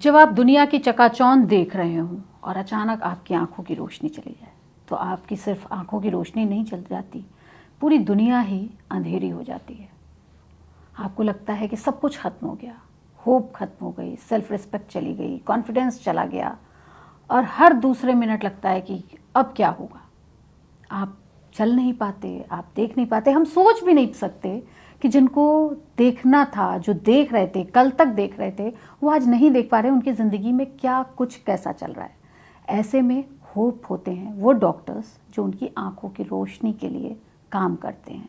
जब आप दुनिया की चकाचौंध देख रहे हो और अचानक आपकी आंखों की रोशनी चली जाए तो आपकी सिर्फ आंखों की रोशनी नहीं चल जाती, पूरी दुनिया ही अंधेरी हो जाती है। आपको लगता है कि सब कुछ खत्म हो गया, होप खत्म हो गई, सेल्फ रिस्पेक्ट चली गई, कॉन्फिडेंस चला गया और हर दूसरे मिनट लगता है कि अब क्या होगा। आप चल नहीं पाते, आप देख नहीं पाते, हम सोच भी नहीं सकते कि जिनको देखना था, जो देख रहे थे, कल तक देख रहे थे, वो आज नहीं देख पा रहे, उनकी ज़िंदगी में क्या कुछ कैसा चल रहा है। ऐसे में होप होते हैं वो डॉक्टर्स जो उनकी आंखों की रोशनी के लिए काम करते हैं।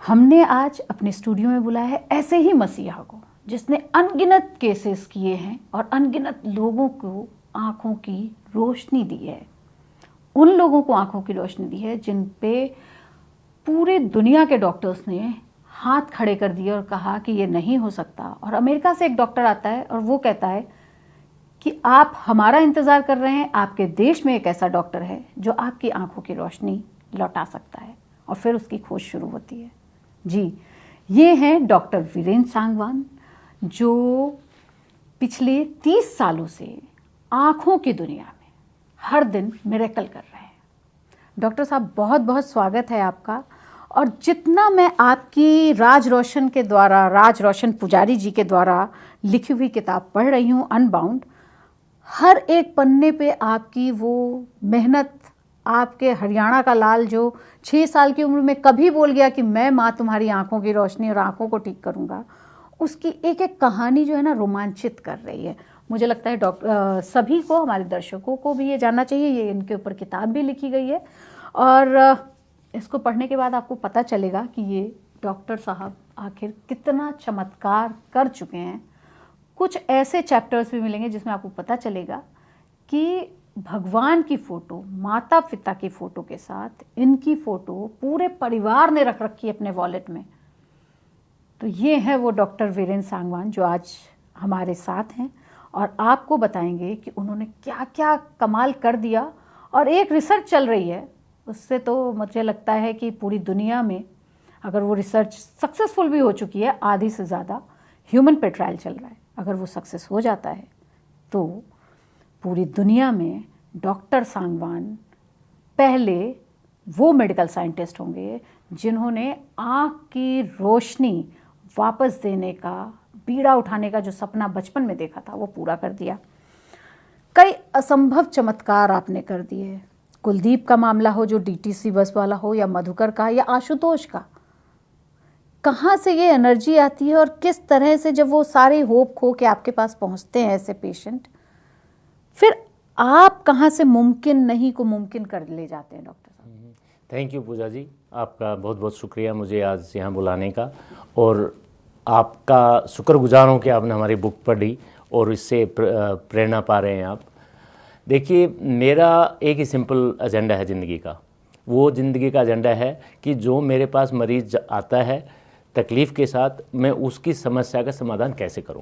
हमने आज अपने स्टूडियो में बुलाया है ऐसे ही मसीहा को जिसने अनगिनत केसेस किए हैं और अनगिनत लोगों को आंखों की रोशनी दी है। उन लोगों को आंखों की रोशनी दी है जिन पे पूरे दुनिया के डॉक्टर्स ने हाथ खड़े कर दिए और कहा कि ये नहीं हो सकता। और अमेरिका से एक डॉक्टर आता है और वो कहता है कि आप हमारा इंतज़ार कर रहे हैं, आपके देश में एक ऐसा डॉक्टर है जो आपकी आंखों की रोशनी लौटा सकता है। और फिर उसकी खोज शुरू होती है। जी, ये हैं डॉक्टर वीरेंद्र सांगवान जो पिछले 30 सालों से आंखों की दुनिया में हर दिन मिरेकल कर रहे हैं। डॉक्टर साहब, बहुत बहुत स्वागत है आपका। और जितना मैं आपकी राज रोशन पुजारी जी के द्वारा लिखी हुई किताब पढ़ रही हूँ अनबाउंड, हर एक पन्ने पे आपकी वो मेहनत, आपके हरियाणा का लाल जो 6 साल की उम्र में कभी बोल गया कि मैं माँ तुम्हारी आंखों की रोशनी और आंखों को ठीक करूँगा, उसकी एक एक कहानी जो है ना रोमांचित कर रही है। मुझे लगता है सभी को, हमारे दर्शकों को भी ये जानना चाहिए। ये इनके ऊपर किताब भी लिखी गई है और इसको पढ़ने के बाद आपको पता चलेगा कि ये डॉक्टर साहब आखिर कितना चमत्कार कर चुके हैं। कुछ ऐसे चैप्टर्स भी मिलेंगे जिसमें आपको पता चलेगा कि भगवान की फ़ोटो, माता पिता की फ़ोटो के साथ इनकी फ़ोटो पूरे परिवार ने रख रखी है अपने वॉलेट में। तो ये है वो डॉक्टर वीरेंद्र सांगवान जो आज हमारे साथ हैं और आपको बताएंगे कि उन्होंने क्या क्या कमाल कर दिया। और एक रिसर्च चल रही है, उससे तो मुझे लगता है कि पूरी दुनिया में अगर वो रिसर्च सक्सेसफुल भी हो चुकी है, आधी से ज़्यादा ह्यूमन पे ट्रायल चल रहा है, अगर वो सक्सेस हो जाता है तो पूरी दुनिया में डॉक्टर सांगवान पहले वो मेडिकल साइंटिस्ट होंगे जिन्होंने आँख की रोशनी वापस देने का, बीड़ा उठाने का जो सपना बचपन में देखा था वो पूरा कर दिया। कई असंभव चमत्कार आपने कर दिए। कुलदीप का मामला हो जो डीटीसी बस वाला हो, या मधुकर का, या आशुतोष का, कहाँ से ये एनर्जी आती है और किस तरह से जब वो सारे होप खो के आपके पास पहुँचते हैं ऐसे पेशेंट, फिर आप कहाँ से मुमकिन नहीं को मुमकिन कर ले जाते हैं डॉक्टर साहब? थैंक यू पूजा जी, आपका बहुत बहुत शुक्रिया मुझे आज यहाँ बुलाने का। और आपका शुक्रगुजार हूँ कि आपने हमारी बुक पढ़ी और इससे प्रेरणा पा रहे हैं आप। देखिए, मेरा एक ही सिंपल एजेंडा है ज़िंदगी का। वो ज़िंदगी का एजेंडा है कि जो मेरे पास मरीज़ आता है तकलीफ़ के साथ, मैं उसकी समस्या का समाधान कैसे करूं,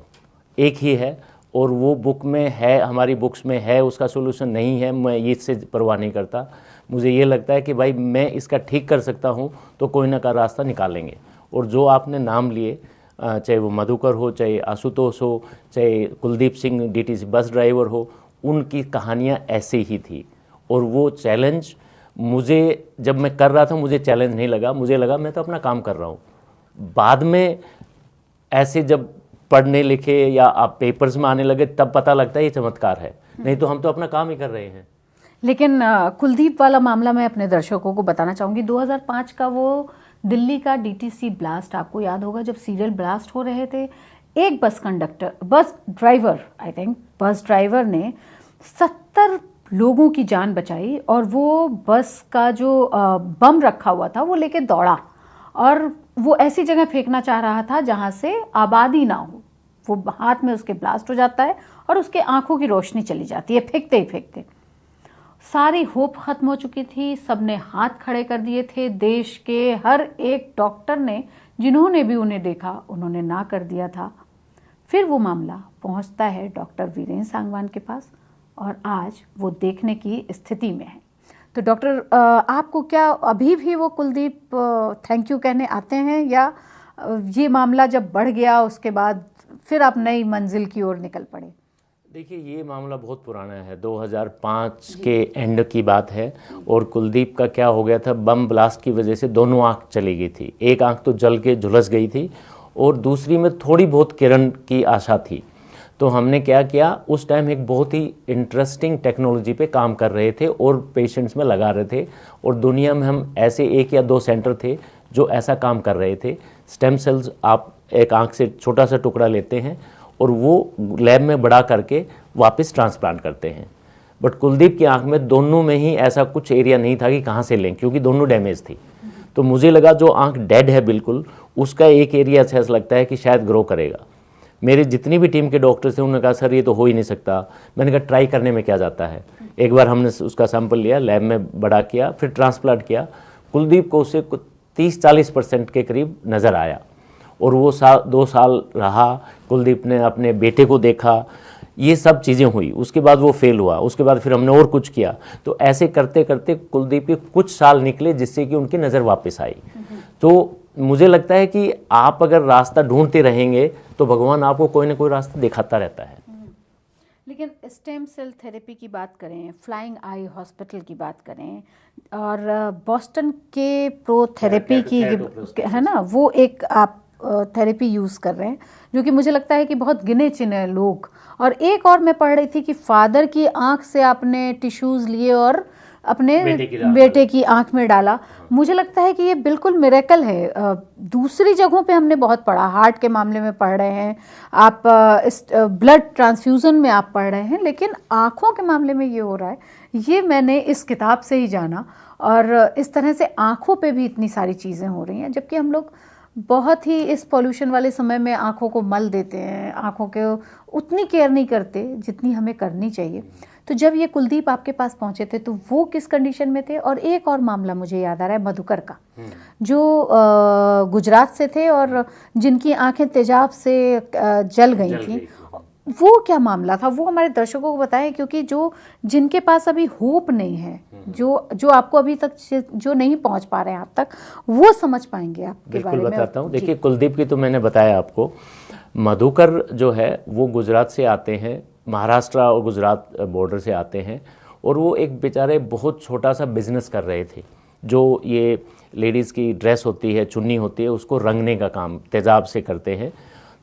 एक ही है। और वो बुक में है, हमारी बुक्स में है, उसका सोल्यूशन नहीं है, मैं इससे परवाह नहीं करता। मुझे ये लगता है कि भाई मैं इसका ठीक कर सकता हूं तो कोई ना कोई रास्ता निकालेंगे। और जो आपने नाम लिए, चाहे वो मधुकर हो, चाहे आशुतोष हो, चाहे Kuldeep Singh DTC bus driver हो, उनकी कहानियाँ ऐसे ही थी। और वो चैलेंज मुझे, जब मैं कर रहा था मुझे चैलेंज नहीं लगा, मुझे लगा मैं तो अपना काम कर रहा हूँ। बाद में ऐसे जब पढ़ने लिखे या आप पेपर्स में आने लगे तब पता लगता है ये चमत्कार है, नहीं तो हम तो अपना काम ही कर रहे हैं। लेकिन कुलदीप वाला मामला मैं अपने दर्शकों को बताना चाहूँगी। 2005 का वो दिल्ली का डीटीसी ब्लास्ट, आपको याद होगा जब सीरियल ब्लास्ट हो रहे थे, एक बस ड्राइवर ने 70 लोगों की जान बचाई और वो बस का जो बम रखा हुआ था वो लेके दौड़ा और वो ऐसी जगह फेंकना चाह रहा था जहाँ से आबादी ना हो। वो हाथ में उसके ब्लास्ट हो जाता है और उसके आंखों की रोशनी चली जाती है, फेंकते ही फेंकते। सारी होप खत्म हो चुकी थी, सबने हाथ खड़े कर दिए थे। देश के हर एक डॉक्टर ने, जिन्होंने भी उन्हें देखा, उन्होंने ना कर दिया था। फिर वो मामला पहुंचता है डॉक्टर वीरेंद्र सांगवान के पास और आज वो देखने की स्थिति में है। तो डॉक्टर, आपको क्या अभी भी वो कुलदीप थैंक यू कहने आते हैं, या ये मामला जब बढ़ गया उसके बाद फिर आप नई मंजिल की ओर निकल पड़े? देखिए, ये मामला बहुत पुराना है, 2005 के एंड की बात है। और कुलदीप का क्या हो गया था, बम ब्लास्ट की वजह से दोनों आंख चली गई थी। एक आंख तो जल के झुलस गई थी और दूसरी में थोड़ी बहुत किरण की आशा थी। तो हमने क्या किया, उस टाइम एक बहुत ही इंटरेस्टिंग टेक्नोलॉजी पे काम कर रहे थे और पेशेंट्स में लगा रहे थे। और दुनिया में हम ऐसे 1 या 2 सेंटर थे जो ऐसा काम कर रहे थे। स्टेम सेल्स आप एक आंख से छोटा सा टुकड़ा लेते हैं और वो लैब में बड़ा करके वापस ट्रांसप्लांट करते हैं। बट कुलदीप की आंख में दोनों में ही ऐसा कुछ एरिया नहीं था कि कहाँ से लें, क्योंकि दोनों डैमेज थी। तो मुझे लगा जो आंख डेड है बिल्कुल, उसका एक एरिया ऐसा लगता है कि शायद ग्रो करेगा। मेरे जितनी भी टीम के डॉक्टर्स थे उन्होंने कहा सर ये तो हो ही नहीं सकता। मैंने कहा ट्राई करने में क्या जाता है। एक बार हमने उसका सैंपल लिया, लैब में बड़ा किया, फिर ट्रांसप्लांट किया। कुलदीप को उससे 30-40% के करीब नज़र आया और वो 2 साल रहा। कुलदीप ने अपने बेटे को देखा, ये सब चीज़ें हुई। उसके बाद वो फेल हुआ, उसके बाद फिर हमने और कुछ किया। तो ऐसे करते करते कुलदीप के कुछ साल निकले जिससे कि उनकी नज़र वापस आई। तो मुझे लगता है कि आप अगर रास्ता ढूंढते रहेंगे तो भगवान आपको कोई ना कोई रास्ता दिखाता रहता है। लेकिन स्टेम सेल थेरेपी की बात करें, फ्लाइंग आई हॉस्पिटल की बात करें और बॉस्टन के प्रो थेरेपी की है ना, वो एक आप थेरेपी यूज़ कर रहे हैं जो कि मुझे लगता है कि बहुत गिने चुने लोग। और एक और मैं पढ़ रही थी कि फादर की आंख से आपने टिश्यूज़ लिए और अपने बेटे की आंख में डाला। मुझे लगता है कि ये बिल्कुल मिरेकल है। दूसरी जगहों पे हमने बहुत पढ़ा, हार्ट के मामले में पढ़ रहे हैं आप, ब्लड ट्रांसफ्यूज़न में आप पढ़ रहे हैं, लेकिन आँखों के मामले में ये हो रहा है, ये मैंने इस किताब से ही जाना। और इस तरह से आँखों पे भी इतनी सारी चीज़ें हो रही हैं, जबकि हम लोग बहुत ही इस पॉल्यूशन वाले समय में आँखों को मल देते हैं, आँखों के उतनी केयर नहीं करते जितनी हमें करनी चाहिए। तो जब ये कुलदीप आपके पास पहुंचे थे तो वो किस कंडीशन में थे? और एक और मामला मुझे याद आ रहा है मधुकर का, जो गुजरात से थे और जिनकी आंखें तेजाब से जल गई थी। वो क्या मामला था, वो हमारे दर्शकों को बताएं, क्योंकि जिनके पास अभी होप नहीं है, जो आपको अभी तक जो नहीं पहुंच पा रहे हैं आप तक, वो समझ पाएंगे आपके बारे में। बताता हूँ। देखिए, कुलदीप की तो मैंने बताया आपको। मधुकर जो है वो गुजरात से आते हैं, महाराष्ट्र और गुजरात बॉर्डर से आते हैं। और वो एक बेचारे बहुत छोटा सा बिजनेस कर रहे थे, जो ये लेडीज़ की ड्रेस होती है, चुन्नी होती है, उसको रंगने का काम तेजाब से करते हैं।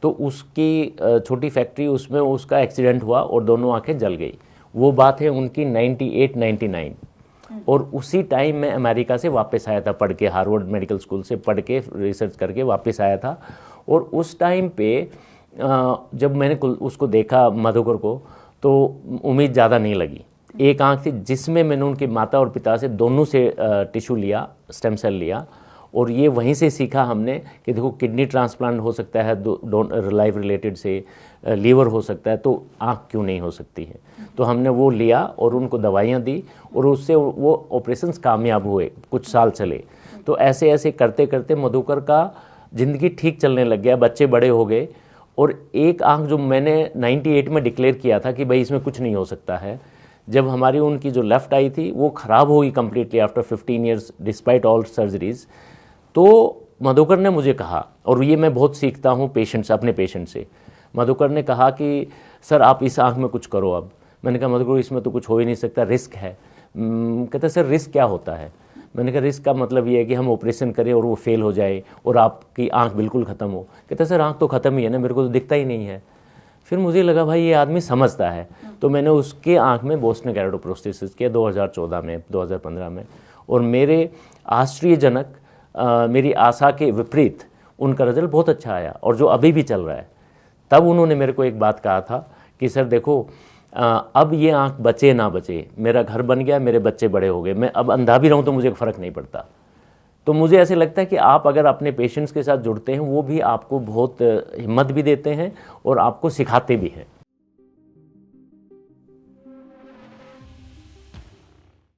तो उसकी छोटी फैक्ट्री, उसमें उसका एक्सीडेंट हुआ और दोनों आंखें जल गई। वो बात है उनकी 98-99। और उसी टाइम मैं अमेरिका से वापस आया था पढ़ के, हार्वर्ड मेडिकल स्कूल से पढ़ के रिसर्च करके वापस आया था। और उस टाइम पे जब मैंने उसको देखा मधुकर को, तो उम्मीद ज़्यादा नहीं लगी। एक आंख थी जिसमें मैंने उनकी माता और पिता से दोनों से टिश्यू लिया, स्टेम सेल लिया। और ये वहीं से सीखा हमने कि देखो किडनी ट्रांसप्लांट हो सकता है लाइफ रिलेटेड से, लीवर हो सकता है, तो आँख क्यों नहीं हो सकती है। तो हमने वो लिया और उनको दवाइयाँ दी और उससे वो ऑपरेशंस कामयाब हुए, कुछ साल चले। तो ऐसे ऐसे करते करते मधुकर का ज़िंदगी ठीक चलने लग गया, बच्चे बड़े हो गए। और एक आँख जो मैंने 98 में डिक्लेयर किया था कि भाई इसमें कुछ नहीं हो सकता है, जब हमारी उनकी जो लेफ़्ट आई थी वो ख़राब हो गई completely after 15 years despite all surgeries. तो मधुकर ने मुझे कहा, और ये मैं बहुत सीखता हूँ अपने पेशेंट से। मधुकर ने कहा कि सर आप इस आँख में कुछ करो अब। मैंने कहा मधुकर इसमें तो कुछ हो ही नहीं सकता, रिस्क है। कहते सर रिस्क क्या होता है? मैंने कहा रिस्क का मतलब ये है कि हम ऑपरेशन करें और वो फेल हो जाए और आपकी आंख बिल्कुल ख़त्म हो। कहते सर आंख तो ख़त्म ही है ना, मेरे को तो दिखता ही नहीं है। फिर मुझे लगा भाई ये आदमी समझता है। तो मैंने उसके आंख में बोस्टन केराटोप्रोस्थेसिस किया 2014 में, 2015 में। और मेरे आश्चर्यजनक, मेरी आशा के विपरीत उनका रिजल्ट बहुत अच्छा आया और जो अभी भी चल रहा है। तब उन्होंने मेरे को एक बात कहा था कि सर देखो अब ये आंख बचे ना बचे, मेरा घर बन गया, मेरे बच्चे बड़े हो गए, मैं अब अंधा भी रहूं तो मुझे फ़र्क नहीं पड़ता। तो मुझे ऐसे लगता है कि आप अगर अपने पेशेंट्स के साथ जुड़ते हैं, वो भी आपको बहुत हिम्मत भी देते हैं और आपको सिखाते भी हैं।